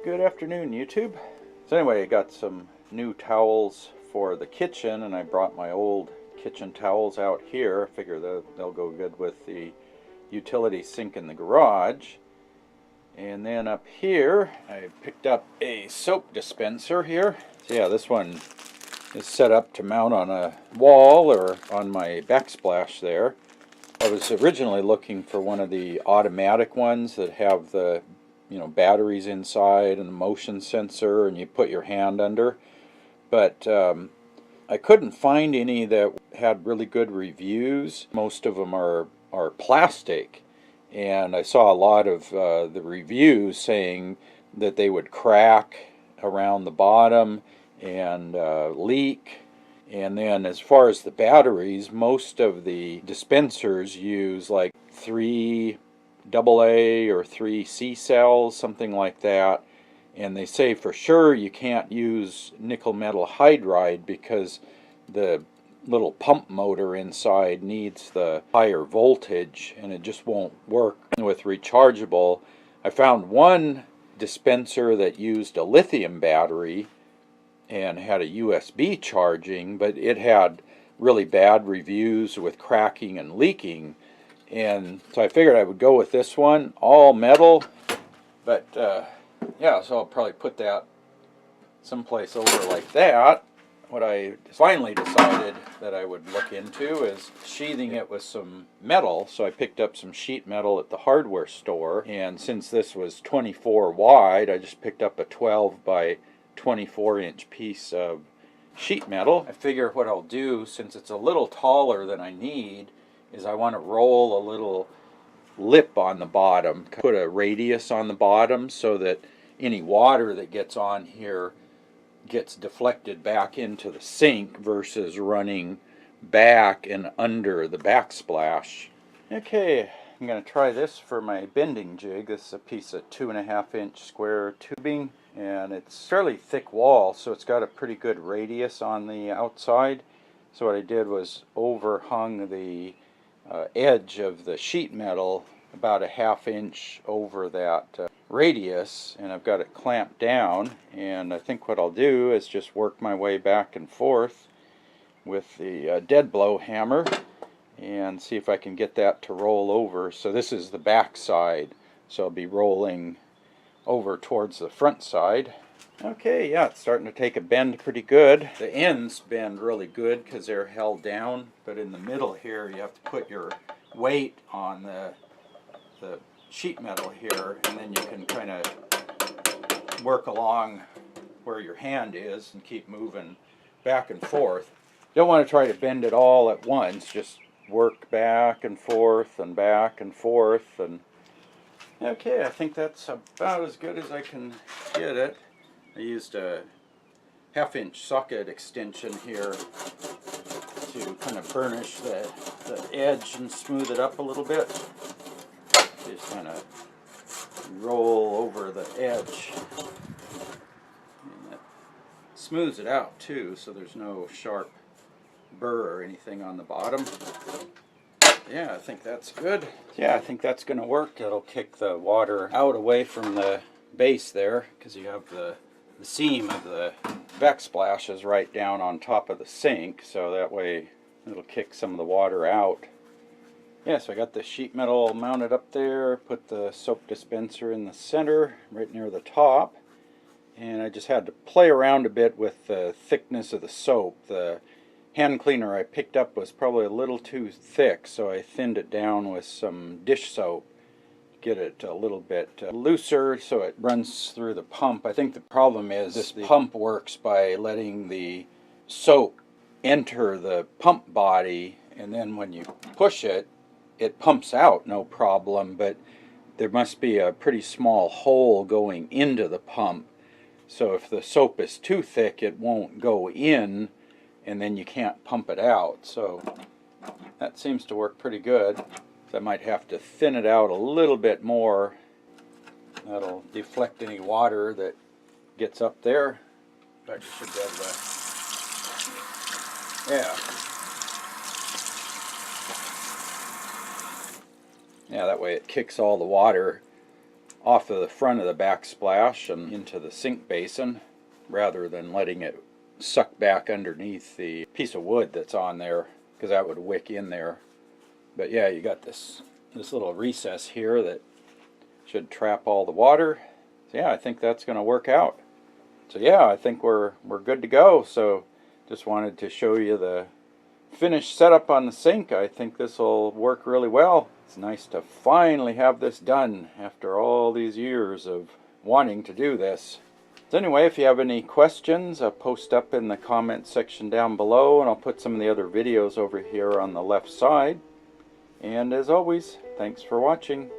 Good afternoon, YouTube. So anyway, I got some new towels for the kitchen, and I brought my old kitchen towels out here. I figure they'll go good with the utility sink in the garage. And then up here, I picked up a soap dispenser here. So yeah, this one is set up to mount on a wall or on my Backsplash there. I was originally looking for one of the automatic ones that have the batteries inside and the motion sensor, and you put your hand under. But I couldn't find any that had really good reviews. Most of them are plastic, and I saw a lot of the reviews saying that they would crack around the bottom and leak. And then as far as the batteries, most of the dispensers use like 3 AA or 3 C cells, something like that. And they say for sure you can't use nickel metal hydride because the little pump motor inside needs the higher voltage, and it just won't work with rechargeable. I found one dispenser that used a lithium battery and had a USB charging, but it had really bad reviews with cracking and leaking. And so I figured I would go with this one, all metal. But yeah, so I'll probably put that someplace over like that. What I finally decided that I would look into is sheathing it with some metal. So I picked up some sheet metal at the hardware store, and since this was 24 wide, I just picked up a 12 by 24-inch piece of sheet metal. I figure what I'll do, since it's a little taller than I need, is I want to roll a little lip on the bottom, put a radius on the bottom so that any water that gets on here gets deflected back into the sink versus running back and under the backsplash. Okay, I'm going to try this for my bending jig. This is a piece of 2.5-inch square tubing, and it's fairly thick wall, so it's got a pretty good radius on the outside. So what I did was overhung the edge of the sheet metal about a 1/2 inch over that radius, and I've got it clamped down. And I think what I'll do is just work my way back and forth with the dead blow hammer and see if I can get that to roll over. So this is the back side, so I'll be rolling over towards the front side. Okay, yeah, it's starting to take a bend pretty good. The ends bend really good because they're held down, but in the middle here you have to put your weight on the sheet metal here, and then you can kind of work along where your hand is and keep moving back and forth. You don't want to try to bend it all at once, just work back and forth and back and forth. And okay, I think that's about as good as I can get it. I used a 1/2 inch socket extension here to kind of burnish the edge and smooth it up a little bit. Just kind of roll over the edge. And that smooths it out too, so there's no sharp burr or anything on the bottom. Yeah, I think that's good. Yeah, I think that's going to work. It'll kick the water out away from the base there, because you have the seam of the backsplash is right down on top of the sink, so that way it'll kick some of the water out. Yeah, so I got the sheet metal mounted up there, put the soap dispenser in the center, right near the top, and I just had to play around a bit with the thickness of the soap. The hand cleaner I picked up was probably a little too thick, so I thinned it down with some dish soap. Get it a little bit looser so it runs through the pump. I think the problem is this pump works by letting the soap enter the pump body, and then when you push it, it pumps out no problem, but there must be a pretty small hole going into the pump. So if the soap is too thick, it won't go in, and then you can't pump it out. So that seems to work pretty good. I might have to thin it out a little bit more. That'll deflect any water that gets up there. In fact, I should be able to, yeah. Yeah, that way it kicks all the water off of the front of the backsplash and into the sink basin, rather than letting it suck back underneath the piece of wood that's on there, because that would wick in there. But yeah, you got this little recess here that should trap all the water. So yeah, I think that's going to work out. So yeah, I think we're good to go. So just wanted to show you the finished setup on the sink. I think this will work really well. It's nice to finally have this done after all these years of wanting to do this. So anyway, if you have any questions, post up in the comment section down below, and I'll put some of the other videos over here on the left side. And as always, thanks for watching.